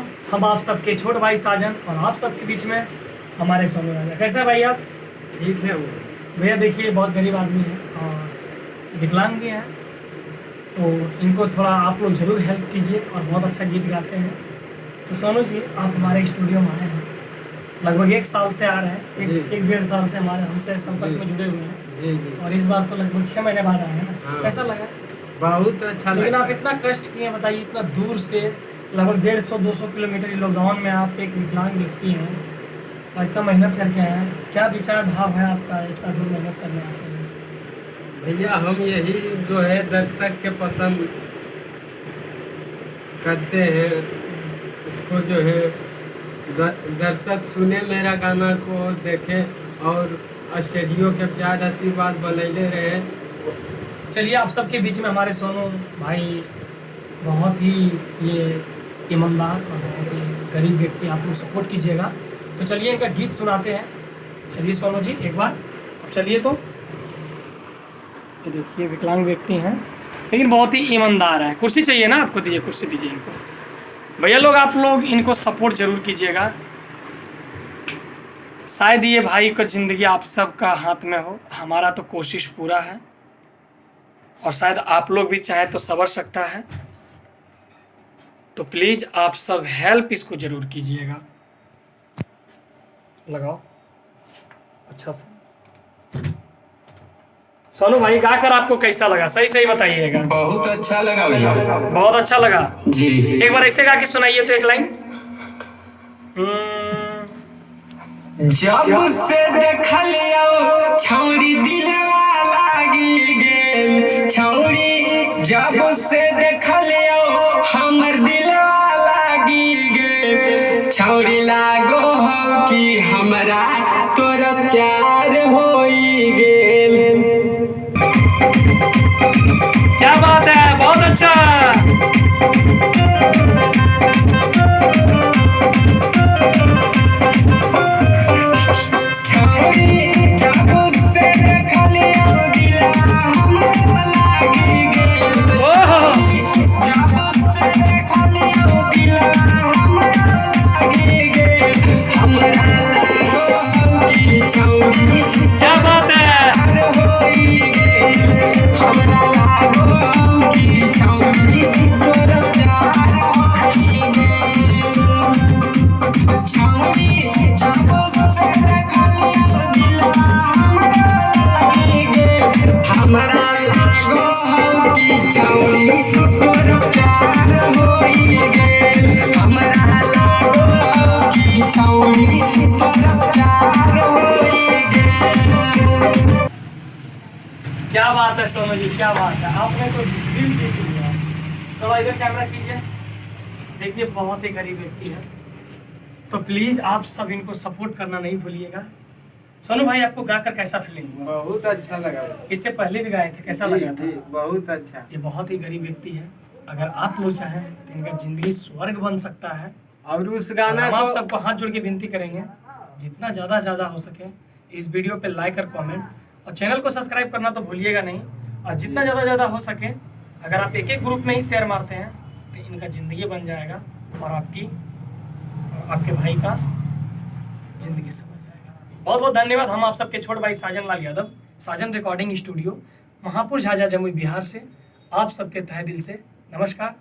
राम। हम आप सबके छोटे भाई साजन और आप सबके बीच में हमारे सोनू राजा। कैसे है भाई आप? ठीक है वो। भैया देखिए बहुत गरीब आदमी है और विकलांग भी है, तो इनको थोड़ा आप लोग ज़रूर हेल्प कीजिए और बहुत अच्छा गीत गाते हैं। तो सोनू जी आप हमारे स्टूडियो में आए हैं, लगभग 1 साल से आ रहे हैं, जी। एक 1.5 साल से हमारे हमसे संपर्क जी। में जुड़े हुए हैं जी जी। और इस बार तो लगभग 6 महीने बाद आए हैं ना। हाँ। कैसा लगा? बहुत अच्छा लेकिन लगा। आप इतना कष्ट किए हैं, बताइए, इतना दूर से लगभग 150-200 किलोमीटर लॉकडाउन में आप एक विकलांग व्यक्ति हैं और इतना मेहनत करके आए हैं। क्या विचार भाव है आपका इतना दूर मेहनत करने आते हैं? भैया हम यही जो है दर्शक के पसंद करते हैं, उसको जो है दर्शक सुने, मेरा गाना को देखे और स्टूडियो के प्यार आशीर्वाद बनैले रहे। चलिए आप सबके बीच में हमारे सोनू भाई बहुत ही ये ईमानदार और बहुत ही गरीब व्यक्ति, आप लोग सपोर्ट कीजिएगा। तो चलिए इनका गीत सुनाते हैं। चलिए सोनू जी एक बार चलिए। तो ये देखिए विकलांग व्यक्ति हैं लेकिन बहुत ही ईमानदार है। कुर्सी चाहिए ना आपको? दीजिए कुर्सी, दीजिए इनको। भैया लोग आप लोग इनको सपोर्ट जरूर कीजिएगा। शायद ये भाई का ज़िंदगी आप सबका हाथ में हो, हमारा तो कोशिश पूरा है और शायद आप लोग भी चाहे तो संवर सकता है। तो प्लीज़ आप सब हेल्प इसको ज़रूर कीजिएगा। लगाओ अच्छा से। सोनू भाई गाकर आपको कैसा लगा? सही सही बताइएगा। बहुत अच्छा लगा भैया। बहुत अच्छा लगा जी। एक बार ऐसे गा के सुनाइए तो एक लाइन। जब से देखलियो छौरी दिलवा लागी गेल, छौरी जब से देखलियो हमर दिलवा लागी गेल, छौरी लागो हो कि हमरा तोरा प्यार होई गेल। क्या बात है, बहुत अच्छा। क्या बात है। क्या बात है सोनू जी, क्या बात है, आपने तो दिल जीत लिया। थोड़ा इधर कैमरा कीजिए। देखिए बहुत ही गरीब व्यक्ति है, तो प्लीज आप सब इनको सपोर्ट करना नहीं भूलिएगा। सोनू भाई आपको गाकर कैसा फीलिंग हुआ? बहुत अच्छा लगा। इससे पहले भी गाए थे, कैसा लगा था? बहुत अच्छा। ये बहुत ही गरीब व्यक्ति है, अगर आप लोग चाहें तो इनका जिंदगी स्वर्ग बन सकता है। और उस गाना हम आप को सबको हाथ जोड़ के विनती करेंगे, जितना ज़्यादा हो सके इस वीडियो पे लाइक और कमेंट और चैनल को सब्सक्राइब करना तो भूलिएगा नहीं। और जितना ज़्यादा हो सके अगर आप एक एक ग्रुप में ही शेयर मारते हैं तो इनका ज़िंदगी बन जाएगा और आपके भाई का ज़िंदगी संभल जाएगा। बहुत बहुत धन्यवाद। हम आप सबके छोटे भाई साजन लाल यादव, साजन रिकॉर्डिंग स्टूडियो, महापुर झाझा, जमुई, बिहार से आप सबके तहे दिल से नमस्कार।